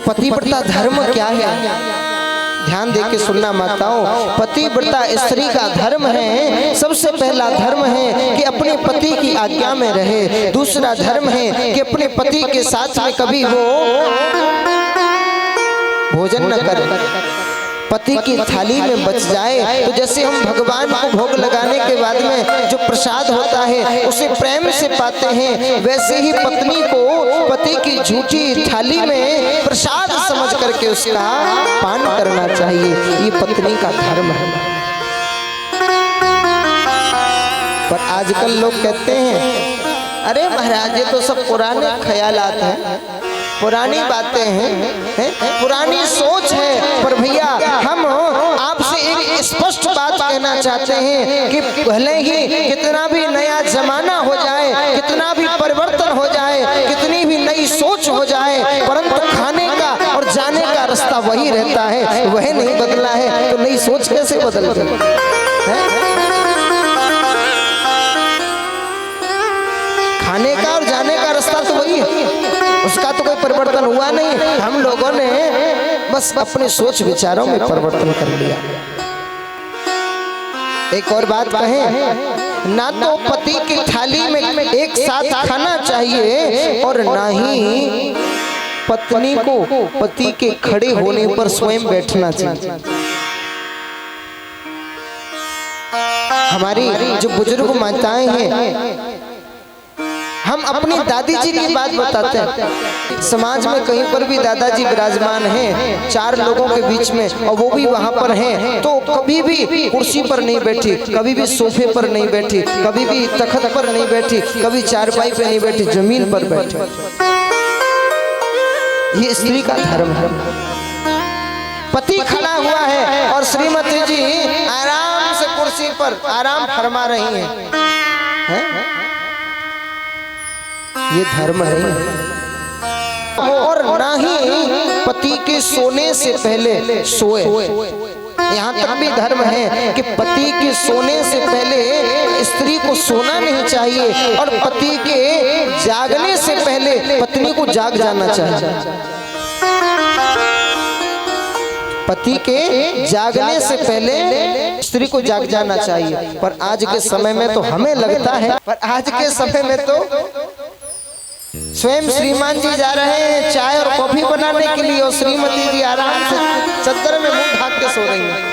पतिव्रता धर्म क्या है, ध्यान दे के सुनना माताओं। पतिव्रता स्त्री का धर्म है। सबसे पहला धर्म है कि अपने पति की आज्ञा में रहे। दूसरा धर्म है कि अपने पति के साथ में कभी वो भोजन न करे, पति की थाली में बच जाए। तो जैसे हम भगवान को भोग लगाने के बाद में जो प्रसाद होता है उसे प्रेम से पाते हैं, वैसे ही पत्नी को पति की झूठी थाली में प्रसाद समझ करके उसका पान करना चाहिए। ये पत्नी का धर्म है। पर आजकल लोग कहते हैं अरे महाराज ये तो सब पुराने ख्यालात हैं, पुरानी बातें हैं, पुरानी सोच है। पर भैया हम आपसे एक स्पष्ट बात कहना चाहते हैं कि भले ही कितना भी नया जमाना हो जाए, कितना भी परिवर्तन हो जाए, कितनी भी नई सोच हो जाए, परंतु खाने का और जाने का रास्ता वही रहता है, वह नहीं बदला है। तो नई सोच कैसे बदल गई? खाने का और जाने का रास्ता तो वही है, उसका तो कोई परिवर्तन हुआ नहीं। हम लोगों ने बस अपने सोच विचारों में परिवर्तन कर लिया। एक और बात कहें, ना तो पति की थाली में एक साथ खाना चाहिए और ना ही पत्नी को पति के खड़े होने पर स्वयं बैठना चाहिए। हमारी जो बुजुर्ग माताएं हैं, हम अपनी दादी जी की बात बताते हैं। समाज में कहीं पर भी दादाजी विराजमान हैं, चार लोगों के बीच में, और वो भी वहां पर हैं, तो कभी भी कुर्सी पर नहीं बैठी, कभी भी सोफे पर नहीं बैठी, कभी भी तख्त पर नहीं बैठी, कभी चारपाई पे नहीं बैठी, जमीन पर बैठी। ये स्त्री का धर्म है। पति खड़ा हुआ है और श्रीमती जी आराम से कुर्सी पर आराम फरमा रही हैं। ये धर्म नहीं है। और ना ही पति के सोने से पहले सोए। यहाँ तक भी धर्म है कि पति के सोने से पहले स्त्री को सोना नहीं चाहिए और पति के जागने से पहले पत्नी को जाग जाना चाहिए। पति के जागने से पहले स्त्री को जाग जाना चाहिए। पर आज के समय में तो हमें लगता है, पर आज के समय में तो स्वयं श्रीमान जी जा रहे हैं चाय और कॉफी बनाने के लिए और श्रीमती जी आराम से चद्दर में मुंह ढाक के सो रही हैं।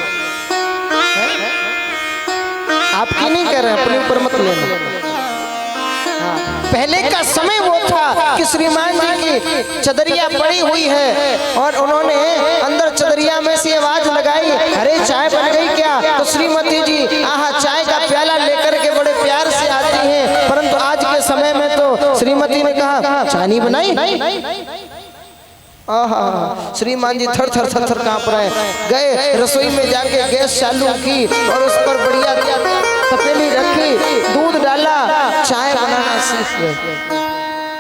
आपकी नहीं कह रहे, अपने ऊपर मत लेना। पहले का समय वो था कि श्रीमान जी की चदरिया पड़ी हुई है और उन्होंने अंदर चदरिया में से आवाज लगाई, अरे चाय बन गई क्या? तो श्रीमती जी आहा चाय का प्याला लेकर के बड़े प्यार से आती हैं। परंतु आज के समय में तो श्रीमती ने कहा चाय नहीं बनाई। आहा श्रीमान जी थर थर थर थर कांप रहे हैं। गए रसोई में जाके गैस चालू की और उस पर बढ़िया तपेली रखी, दूध डाला, चाय बनाना सीख गए।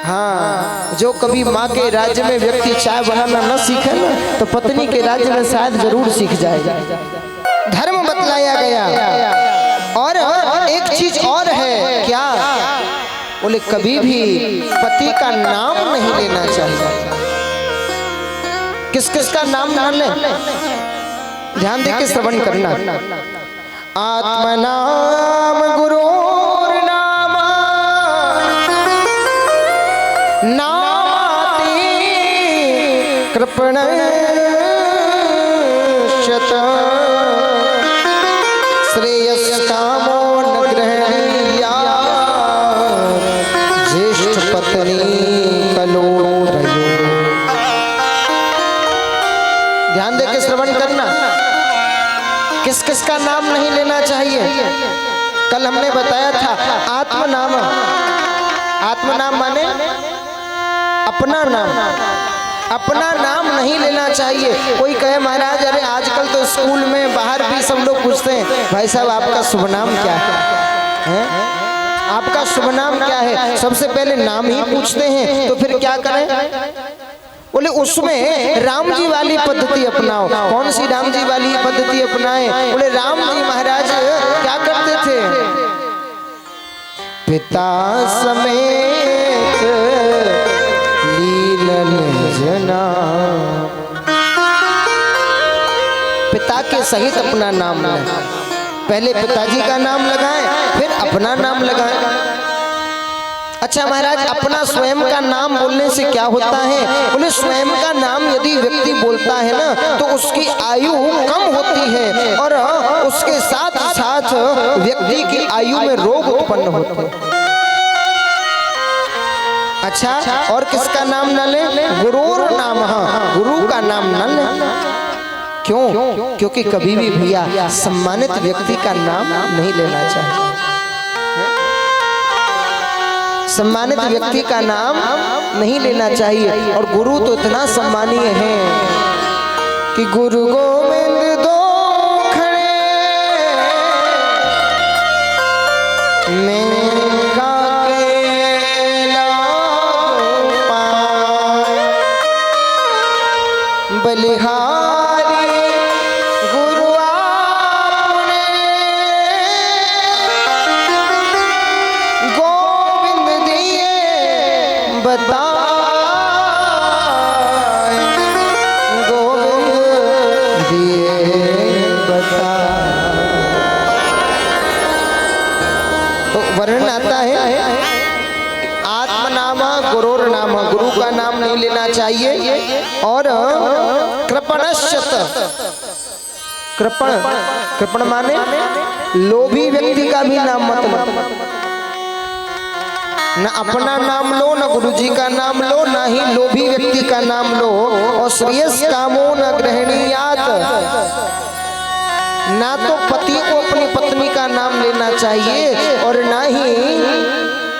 हाँ, जो कभी माँ के राज्य में व्यक्ति चाय बनाना न सीखे ना, तो पत्नी के राज्य में शायद जरूर सीख जाएगा। धर्म बतलाया गया। और एक चीज और है, क्या बोले, कभी भी पति का नाम नहीं लेना चाहिए। किस किस का नाम ना ले, ध्यान दे के श्रवण करना। आत्मनाम गुरुर्नाम नामाति कृपण शत श्रेयस्कामो न गृहणीया ज्येष्ठ पत्नी कलो। ध्यान दे के श्रवण करना। किस किस का नाम नहीं लेना चाहिए? कल हमने बताया था आत्मनाम। आत्मनाम माने अपना नाम। अपना नाम नहीं लेना चाहिए। कोई कहे महाराज अरे आजकल तो स्कूल में बाहर भी सब लोग पूछते हैं भाई साहब आपका शुभ नाम क्या है? आपका शुभ नाम क्या है? सबसे पहले नाम ही पूछते हैं। तो फिर क्या करें? बोले उसमें राम जी वाली पद्धति अपनाओ। कौन सी राम जी वाली पद्धति अपनाएं? बोले राम जी महाराज क्या करते थे? पिता समेत लीलन जना पिता के सहित अपना नाम लें। पहले पिताजी का नाम लगाएं, फिर अपना नाम लगाएं। अच्छा महाराज, अपना स्वयं का नाम बोलने से क्या होता है? बोले स्वयं का नाम यदि व्यक्ति बोलता है ना तो उसकी आयु कम होती है और उसके साथ साथ व्यक्ति की आयु में रोग उत्पन्न होते हैं। अच्छा, और किसका नाम न ले? गुरुर नाम, गुरु का नाम न ले। क्यों? क्योंकि कभी भी भैया सम्मानित व्यक्ति का नाम नहीं लेना चाहिए। सम्मानित व्यक्ति का नाम नहीं लेना चाहिए। और गुरु तो इतना सम्मानीय है कि गुरु गोविंद दो खड़े मेरा केला पाए, बलिहारी गुरु आपने गोविंद दिए बताए, गोविंद दिए बताए। तो वर्णन आता है आत्मनामा गुरुर नाम, गुरु का नाम नहीं लेना चाहिए। और कृपणश्चत, कृपण, कृपण माने लोभी व्यक्ति का भी नाम मत लो। न अपना नाम लो, न गुरुजी का नाम लो, न ही लोभी व्यक्ति का नाम लो। और श्रेयस कामो न ग्रहणीयात, ना तो पति को अपनी पत्नी का नाम लेना चाहिए और ना ही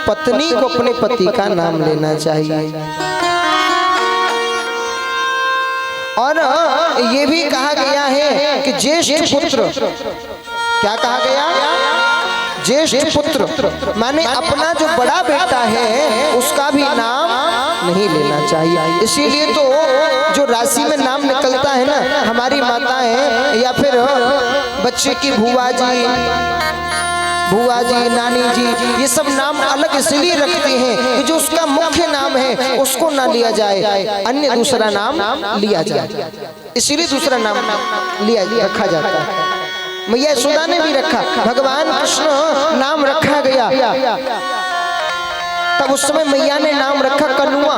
पत्नी को अपने पति का नाम लेना चाहिए। और ये भी कहा गया है कि ज्येष्ठ पुत्र, क्या कहा गया? ज्येष्ठ पुत्र माने अपना जो बड़ा बेटा है उसका भी नाम नहीं लेना चाहिए। इसीलिए तो जो राशि में नाम निकलता है ना, हमारी माताएं या फिर बच्चे की बुआ जी, नानी जी, ये सब नाम अलग इसलिए रखते हैं कि जो उसका मुख्य नाम है उसको ना लिया जाए, अन्य दूसरा नाम लिया जाए। इसीलिए दूसरा नाम लिया रखा जाता है। मैया यशोदा ने भी रखा, भगवान कृष्ण नाम रखा गया, तब उस समय मैया ने नाम रखा कनुआ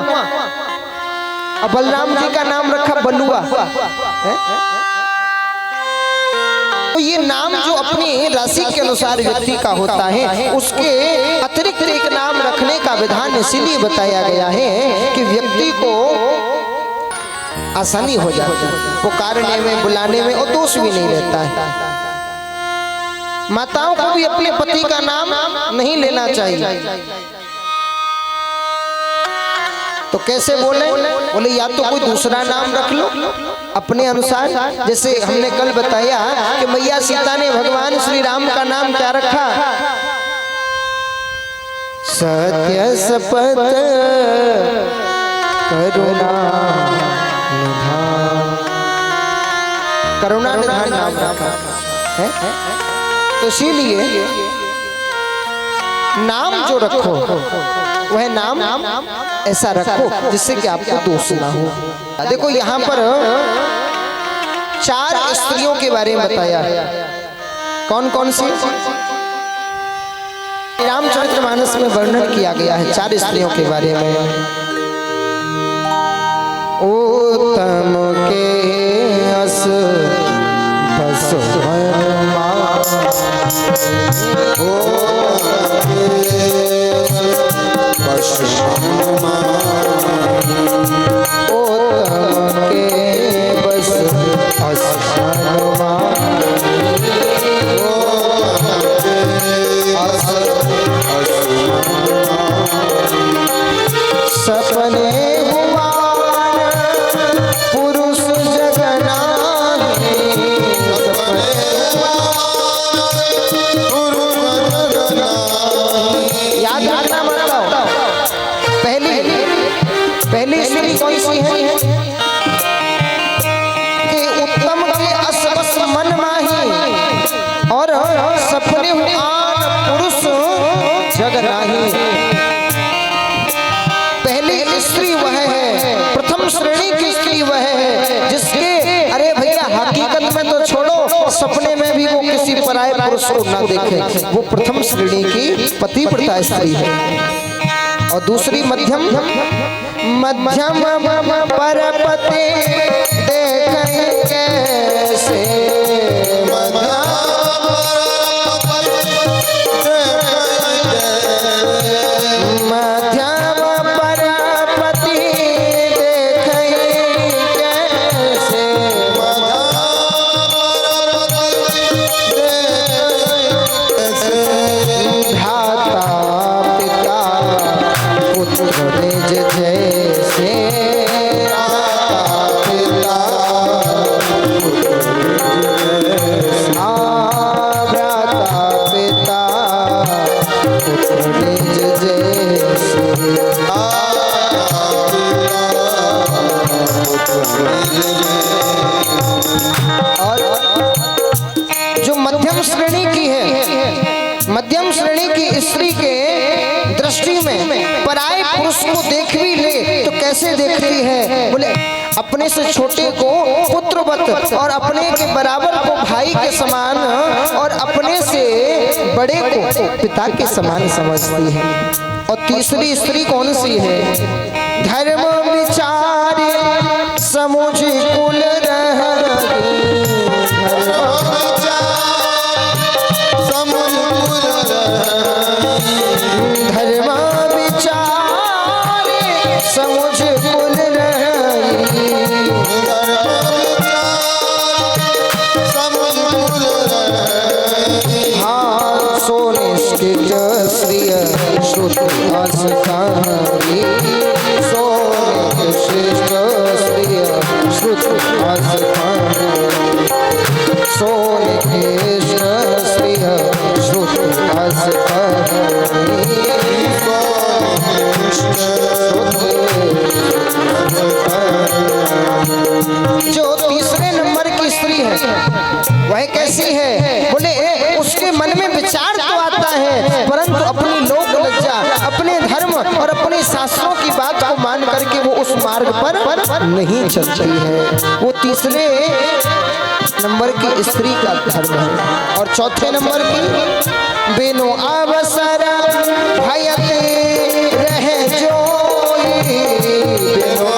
और बलराम जी का नाम रखा बलुआ। तो ये नाम जो अपनी राशि के अनुसार व्यक्ति का होता है, उसके अतिरिक्त एक नाम रखने का विधान इसीलिए बताया गया है कि व्यक्ति को आसानी हो जाती है पुकारने में, बुलाने में, और दोष भी नहीं रहता है। माताओं को भी अपने पति का नाम नहीं लेना चाहिए। तो कैसे बोले? बोले या तो कोई दूसरा नाम रख लो अपने अनुसार। जैसे हमने कल बताया कि मैया सीता ने भगवान श्री राम का नाम क्या रखा? सत्य सपत करुणा निधान, करुणा निधान नाम रखा है। तो इसीलिए नाम जो रखो वह नाम ऐसा रखो जिससे कि आपको दोष ना हो। देखो यहाँ पर 4 स्त्रियों के बारे में बताया। कौन कौन सी? रामचरितमानस में वर्णन किया गया है 4 स्त्रियों के बारे में। उत्तम के अस बस सपने हुआ सपने में भी वो किसी पराये पुरुष को ना देखे, वो प्रथम श्रेणी की पतिव्रता स्त्री है। और दूसरी मध्यम मध्यम परपति देखें कैसे, मध्यम श्रेणी की स्त्री के दृष्टि में पराये पुरुष को देख भी ले तो कैसे देखती है, बोले अपने से छोटे को पुत्रवत और अपने के बराबर को भाई के समान और अपने से बड़े को पिता के समान समझती है। और तीसरी स्त्री कौन सी है, धर्म विचार समुझ कुल वह कैसी है, बोले उसके मन में विचार तो आता है परंतु अपनी लोक लज्जा, अपने धर्म और अपने शास्त्रों की बात को मान करके वो उस मार्ग पर नहीं चलती है। वो तीसरे नंबर की स्त्री का धर्म है। और चौथे नंबर की बेनो अवसर भयते रहे जोई, बेनो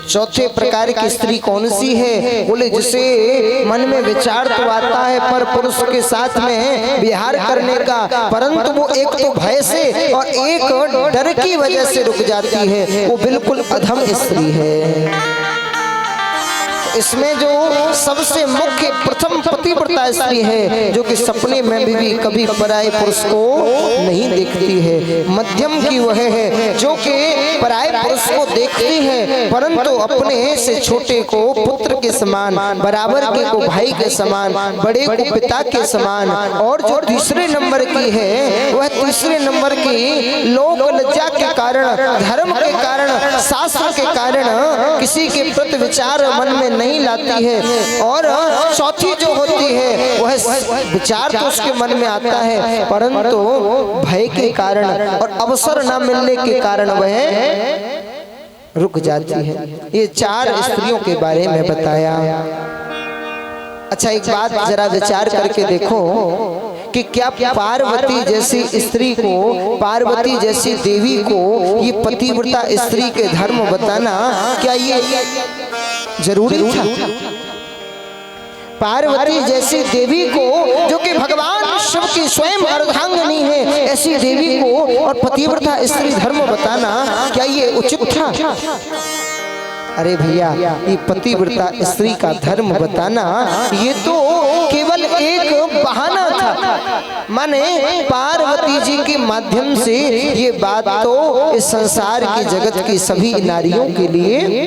चौथे प्रकार की स्त्री कौन सी है, बोले जिसे मन में विचार तो आता है पर पुरुष के साथ में विहार करने का, परंतु वो एक तो भय से और एक डर की वजह से रुक जाती है, वो बिल्कुल अधम स्त्री है। इसमें जो सबसे मुख्य प्रथम पतिव्रता स्त्री है जो कि सपने में भी कभी पराये पुरुष को नहीं देखती है। मध्यम की वह है जो कि पराये पुरुष को देखती है परंतु अपने से छोटे को पुत्र के समान, बराबर के को भाई के समान, बड़े को पिता के समान। और जो तीसरे नंबर की है वह तीसरे नंबर की लोक लज्जा के कारण, धर्म के कारण, शास्त्र के कारण किसी के प्रति विचार मन में नहीं लाती है। और चौथी जो होती है वह विचार तो उसके मन में आता है परंतु भय के कारण और अवसर न मिलने के कारण वह रुक जाती है। ये चार स्त्रियों के बारे में बताया। अच्छा एक बात जरा विचार करके देखो कि क्या पार्वती जैसी स्त्री को, पार्वती जैसी देवी को ये पतिव्रता स्त्री के धर्म बताना क्या ये जरूरी था? पार्वती जैसी देवी को जो कि भगवान शिव की स्वयं अर्धांगिनी है, ऐसी देवी को और पतिव्रता स्त्री धर्म बताना क्या ये उचित था? अरे भैया ये पतिव्रता स्त्री का धर्म बताना ये तो केवल एक बहाना था। माने पार्वती जी के माध्यम से ये बात तो इस संसार की जगत की सभी नारियों के लिए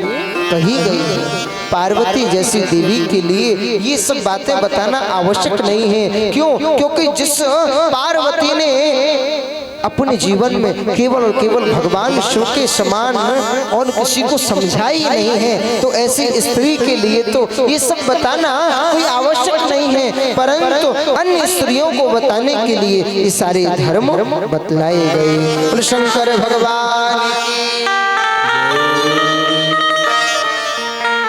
कही गई है। पार्वती जैसी देवी के लिए ये सब बातें बताना आवश्यक नहीं है। क्यों? क्योंकि जिस पार्वती ने अपने जीवन में केवल और केवल भगवान शिव के समान और किसी को समझा ही नहीं है, तो ऐसी स्त्री के लिए तो ये सब बताना कोई आवश्यक नहीं है। परंतु अन्य स्त्रियों को बताने के लिए ये सारे धर्म बतलाए गए। शंकर भगवान की